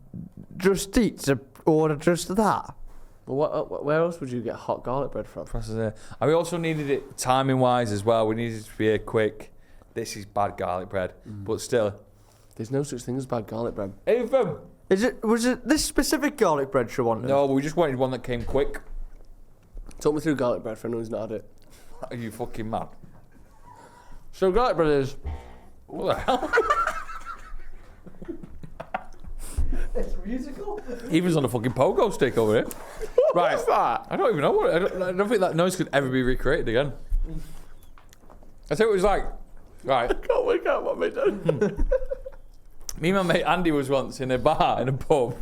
Just Eat to order just that. Well, where else would you get hot garlic bread from? and we also needed it timing wise as well. We needed it to be a quick. This is bad garlic bread, but still. There's no such thing as bad garlic bread. Even. Was it this specific garlic bread she wanted? No, we just wanted one that came quick. Talk me through garlic bread for anyone who's not had it. Are you fucking mad? So garlic bread is... What the hell? It's musical. Even's on a fucking pogo stick over here. Right. What's that? I don't even know what. I don't think that noise could ever be recreated again. I think it was like, right. I can't work out what made done. Me and my mate Andy was once in a bar in a pub.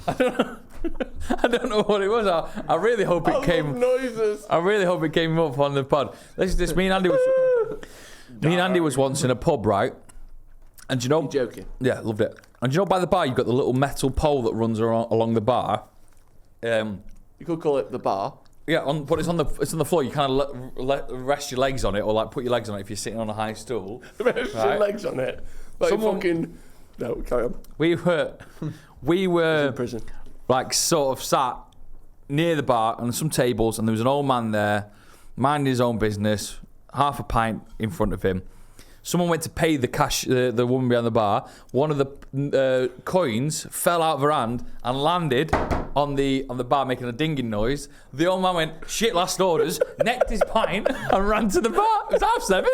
I don't know what it was. I really hope it came. noises. I really hope it came up on the pod. This. Me and Andy was once in a pub, right? And you know, You're joking. yeah, loved it. And you know, by the bar, you've got the little metal pole that runs along the bar. You could call it the bar. Yeah, but it's on the floor. You kind of rest your legs on it, or like put your legs on it if you're sitting on a high stool. Rest your Right. legs on it. Like Someone- fucking... No, carry on. We were In prison. like sort of sat near the bar on some tables, and there was an old man there, minding his own business, half a pint in front of him. Someone went to pay the cash, the woman behind the bar. One of the coins fell out of her hand and landed on the bar, making a dinging noise. The old man went, "Shit, last orders," necked his pint and ran to the bar. It was 7:30.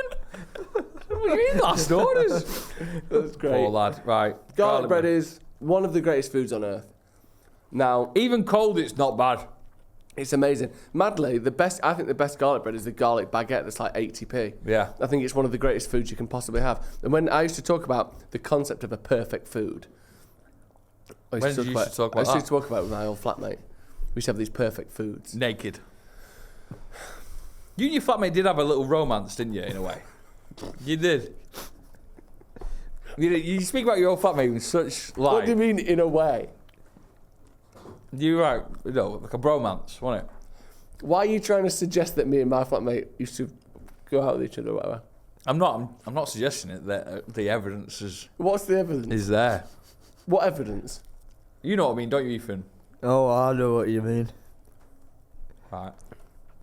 What do you mean last orders? That's great. Poor lad, right. Garlic bread is one of the greatest foods on earth. Now, Even cold, it's not bad. it's amazing. Madly, I think the best garlic bread is the garlic baguette that's like 80p. Yeah. I think it's one of the greatest foods you can possibly have. And when I used to talk about the concept of a perfect food, I When did you used to talk about I used that? to talk about it with my old flatmate. We used to have these perfect foods. Naked. You and your flatmate did have a little romance, didn't you, in a way? You did. You speak about your old flatmate with such What do you like. mean, in a way? You right, like a bromance, wasn't it? Why are you trying to suggest that me and my flatmate used to go out with each other or whatever? I'm not suggesting it. That the evidence What's the evidence? is there. What evidence? You know what I mean, don't you, Ethan? Oh, I know what you mean. Right.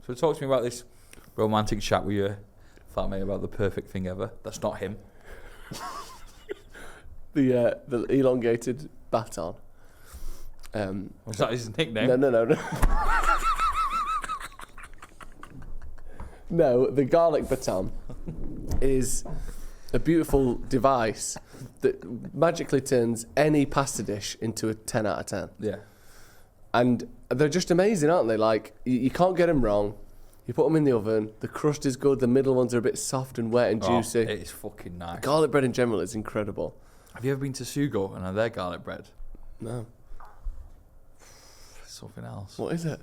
So talk to me about this romantic chat with your flatmate about the perfect thing ever. That's not him. The elongated baton. Was that his nickname? No. No, the garlic baton is a beautiful device that magically turns any pasta dish into a 10 out of 10. Yeah. And they're just amazing, aren't they? Like, you can't get them wrong. You put them in the oven, the crust is good, the middle ones are a bit soft and wet and juicy. It is fucking nice. Garlic bread in general is incredible. Have you ever been to Sugo and had their garlic bread? No. It's something else. What is it?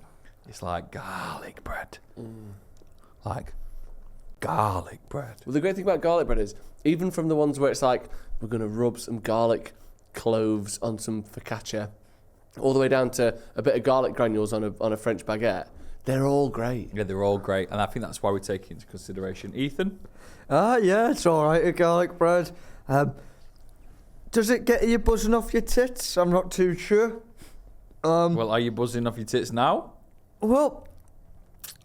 It's like garlic bread. Like garlic bread. Well, the great thing about garlic bread is, even from the ones where it's like, we're going to rub some garlic cloves on some focaccia, all the way down to a bit of garlic granules on a French baguette, they're all great. Yeah, they're all great. And I think that's why we take it into consideration. Ethan? Yeah, it's all right, a garlic bread. Does it get you buzzing off your tits? I'm not too sure. Well, are you buzzing off your tits now? Well,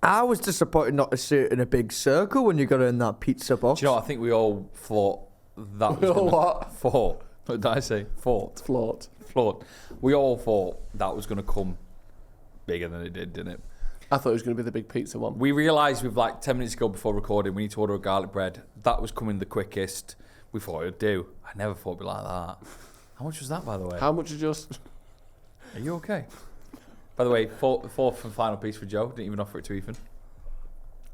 I was disappointed not to see it in a big circle when you got it in that pizza box. Do you know, I think we all thought that was gonna, What? Thought. What did I say? Thought. Flawed. We all thought that was going to come bigger than it did, didn't it? I thought it was going to be the big pizza one. We realised with like 10 minutes ago before recording, we need to order a garlic bread. That was coming the quickest. We thought it would do. I never thought it'd be like that. How much was that, by the way? How much is yours? Are you okay? By the way, fourth and final piece for Joe. Didn't even offer it to Ethan.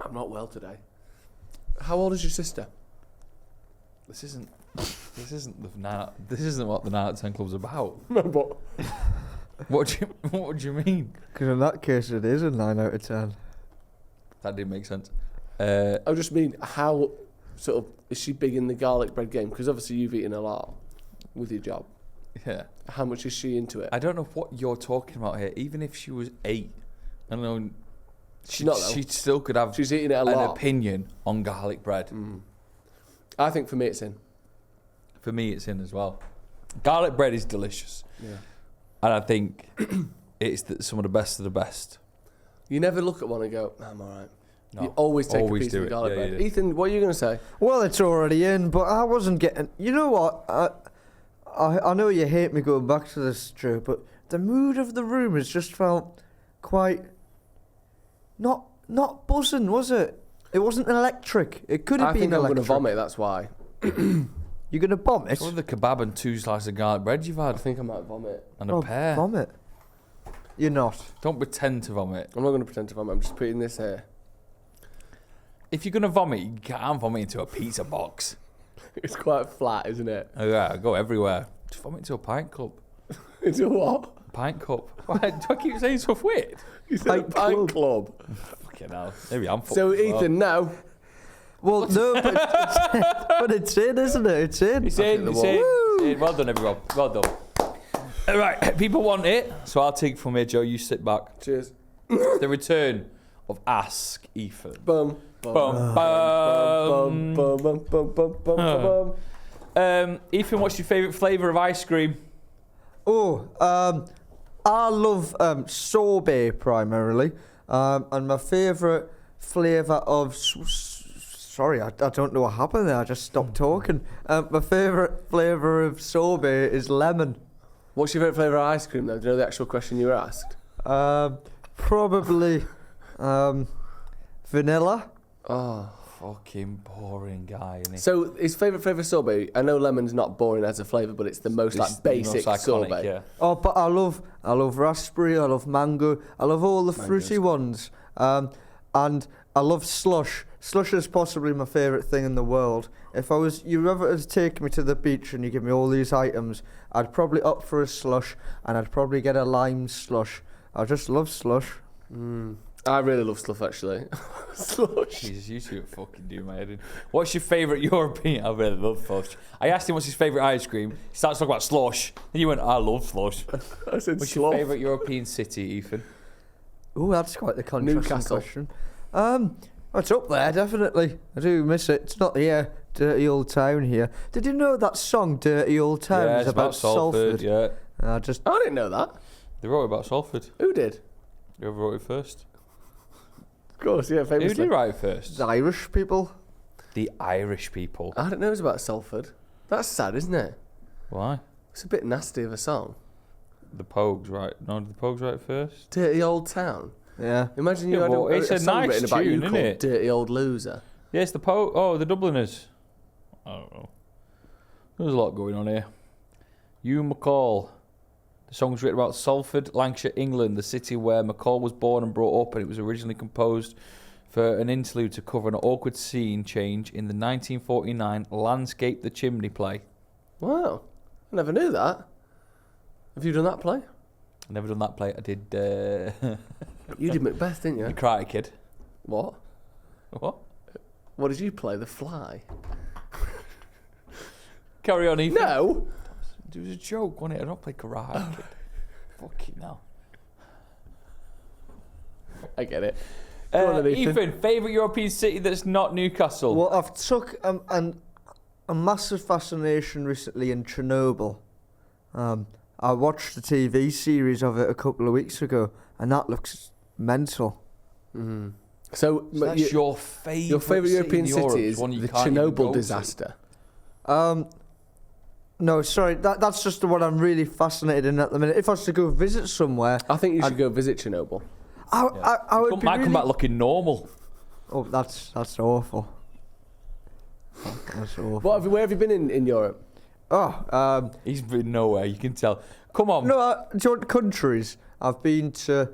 I'm not well today. How old is your sister? This isn't what the 9 out of 10 club's about. No, but What do you mean? Because in that case, it is a 9 out of 10. That didn't make sense. I just mean, how sort of is she big in the garlic bread game? Because obviously you've eaten a lot with your job. Yeah. How much is she into it? I don't know what you're talking about here. Even if she was 8, I don't know. She's not, though. She still could have She's eating it a an lot. opinion on garlic bread. I think for me it's in. For me, it's in as well. Garlic bread is delicious. Yeah. And I think it's some of the best of the best. You never look at one and go, I'm all right. No, You always take always a piece do of it. the garlic Yeah, bread. you do. Ethan, what are you going to say? Well, it's already in, but I wasn't getting... You know what? I know you hate me going back to this, Joe, but the mood of the room has just felt quite... Not buzzing, was it? It wasn't electric. It could have I been think I'm electric. going to vomit, that's why. You're going to vomit? What are the kebab and 2 slices of garlic bread you've I had? think I might vomit. And a pear. Vomit. You're not. Don't pretend to vomit. I'm not going to pretend to vomit. I'm just putting this here. If you're going to vomit, you can't vomit into a pizza box. It's quite flat, isn't it? Oh, yeah, go everywhere. Just vomit into a pint cup. It's a what? Pint cup. Why do I keep saying stuff weird? You said a pint club. Fucking hell. Maybe I'm fucked. So, as well. Ethan, no. Well, no, but it's in, isn't it? It's in. It's in, it's in, it's in. Well done, everyone. Well done. All right, people want it, so I'll take it from here, Joe. You sit back. Cheers. The return of Ask Ethan. Bum. Bum, Bum. bum. Bum, bum, bum, bum, bum, bum. Ethan, what's your favourite flavour of ice cream? Oh, I love sorbet primarily, and my favourite flavour of... Sorry, I don't know what happened there. I just stopped talking. My favourite flavour of sorbet is lemon. What's your favourite flavour of ice cream, though? Do you know the actual question you were asked? Probably vanilla. Oh. Fucking boring guy, isn't he? So, his favourite flavour sorbet, I know lemon's not boring as a flavour, but it's the most It's like basic the most iconic, sorbet. yeah. Oh, but I love raspberry. I love mango. I love all the fruity ones. And I love slush. Slush is possibly my favourite thing in the world. If you ever to take me to the beach and you give me all these items, I'd probably opt for a slush, and I'd probably get a lime slush. I just love slush. I really love Slush, actually. Slush. Jesus, you two fucking do my head in. What's your favourite European? I really love slush. I asked him what's his favourite ice cream. He starts talking about slush. Then you went, I love slush. I said What's sloth. your favourite European city, Ethan? Oh, that's quite the contrasting Newcastle. question. It's up there, definitely. I do miss it. It's not the dirty old town here. Did you know that song, Dirty Old Town, Yeah, is it's about Salford. Yeah, I I didn't know that. they wrote about Salford. Who did? Whoever wrote it first. Of course, yeah, Who famously. did write it first? the Irish people. The Irish people. I didn't know it was about Salford. That's sad, isn't it? Why? It's a bit nasty of a song. The Pogues, right? No, did the Pogues write it first? Dirty Old Town. Yeah. Imagine you Yeah, had well, it's a a song nice written about you tune, called isn't it? Dirty Old Loser. Yes, the Pogue. Oh, the Dubliners. I don't know. There's a lot going on here. Hugh McCall. The song's written about Salford, Lancashire, England, the city where McCall was born and brought up, and it was originally composed for an interlude to cover an awkward scene change in the 1949 Landscape the Chimney play. Wow. I never knew that. Have you done that play? I've never done that play. I did You did Macbeth, didn't The you? Karate Kid. What? What? What did you play? The Fly? Carry on, Ethan. No. It was a joke, wasn't it? I don't play Karate Kid. Fucking hell. I get it. Go on then, Ethan, favourite European city that's not Newcastle? Well, I've took a massive fascination recently in Chernobyl. I watched the TV series of it a couple of weeks ago, and that looks mental. Mm-hmm. So that's your favourite European city in Europe, city is one you the can't even go Chernobyl to. disaster. No, sorry, that's just the one I'm really fascinated in at the minute. If I was to go visit somewhere, I think you should go visit Chernobyl. I would be might really... come back looking normal. Oh, that's awful. That's awful. Where have you been in Europe? Oh, He's been nowhere, you can tell. Come on. no, do you want countries? I've been to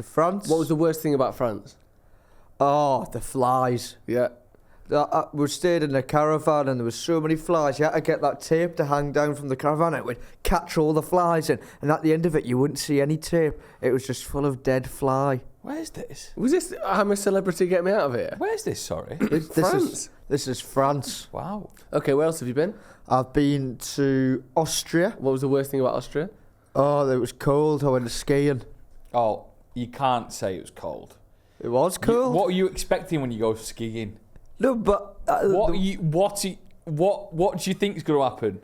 France. What was the worst thing about France? Oh, the flies. Yeah. We stayed in a caravan and there was so many flies. You had to get that tape to hang down from the caravan. It would catch all the flies in, and at the end of it, you wouldn't see any tape. It was just full of dead fly. Where's this? Was this I'm a Celebrity, Get Me Out of Here? Where's this, sorry? France. This is France. Wow. Okay, where else have you been? I've been to Austria. What was the worst thing about Austria? Oh, it was cold. I went skiing. Oh, you can't say it was cold. It was cold. What are you expecting when you go skiing? No, but What do you think is going to happen?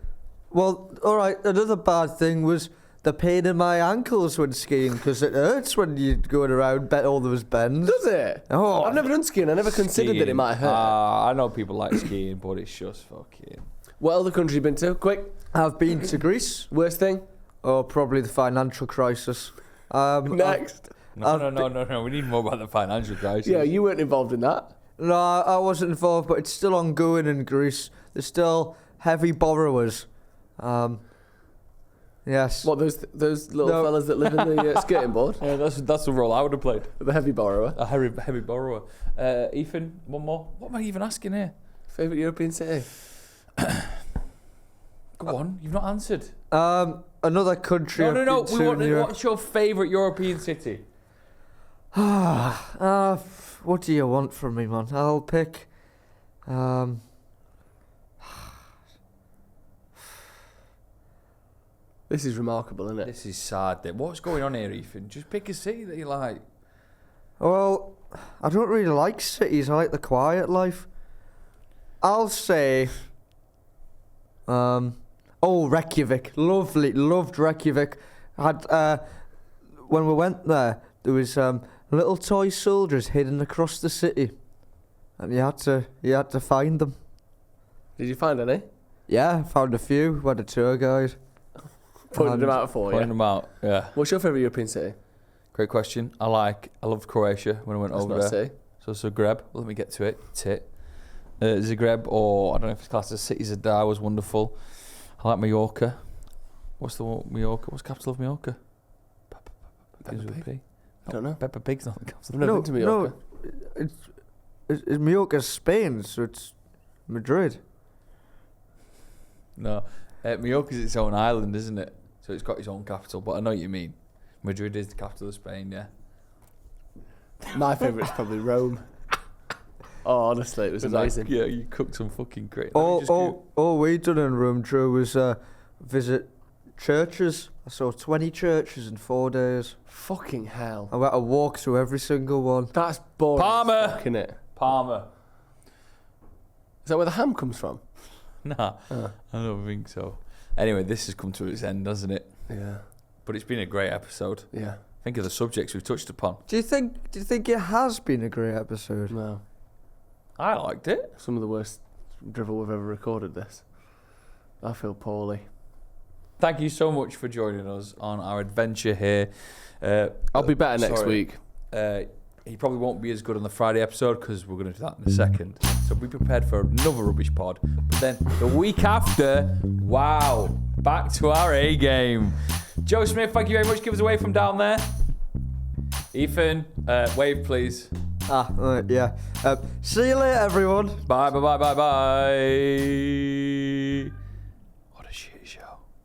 well, all right. Another bad thing was the pain in my ankles when skiing, because it hurts when you're going around all those bends. Does it? Oh, I've never done skiing. I never considered that it might hurt. I know people like skiing, but it's just fucking... What other country you been to? Quick. I've been to Greece. Worst thing? Oh, probably the financial crisis. Next. No. We need more about the financial crisis. Yeah, you weren't involved in that. No, I wasn't involved, but it's still ongoing in Greece. There's still heavy borrowers. Yes. What, those little No. fellas that live in the skating board? Yeah, that's the role I would have played. The heavy borrower. A heavy borrower. Ethan, one more. What am I even asking here? Favourite European city? Go on, you've not answered. Another country. No. I've been to in Europe. What's your favourite European city? What do you want from me, man? I'll pick. This is remarkable, isn't it? This is sad. What's going on here, Ethan? Just pick a city that you like. Well, I don't really like cities. I like the quiet life. I'll say. Reykjavik. Loved Reykjavik. When we went there was little toy soldiers hidden across the city, and you had to find them. Did you find any? Yeah, found a few. We had a tour guide. Pointed them out for you. Pointing them out, yeah. What's your favourite European city? Great question. I loved Croatia when I went That's over not a there. city. So Zagreb. Let me get to it. Zagreb, or I don't know if it's classed as city. Zadar was wonderful. I like Mallorca. What's the one? Mallorca? What's the capital of Mallorca? Peppa Begins with a Pig? P. I don't know. Peppa Pig's not the capital. I've never been to Mallorca. No, it's Mallorca's Spain, so it's Madrid. No, Mallorca's its own island, isn't it? So it's got its own capital. But I know what you mean. Madrid is the capital of Spain, yeah. My favourite's probably Rome. Oh, honestly, it was amazing. Yeah, you cooked some fucking great. All we done in Rome, Drew, was visit churches. I saw 20 churches in 4 days. Fucking hell. I went to walk through every single one. That's boring. Palmer! Fucking it. Palmer. Is that where the ham comes from? Nah, I don't think so. Anyway, this has come to its end, hasn't it? Yeah. But it's been a great episode. Yeah. Think of the subjects we've touched upon. Do you think it has been a great episode? No. I liked it. Some of the worst drivel we've ever recorded this. I feel poorly. Thank you so much for joining us on our adventure here. I'll be better next week. He probably won't be as good on the Friday episode because we're going to do that in a second. So be prepared for another rubbish pod. But then the week after, wow, back to our A game. Joe Smith, thank you very much. Give us a wave from down there. Ethan, wave please. Yeah. See you later, everyone. Bye, bye, bye, bye, bye.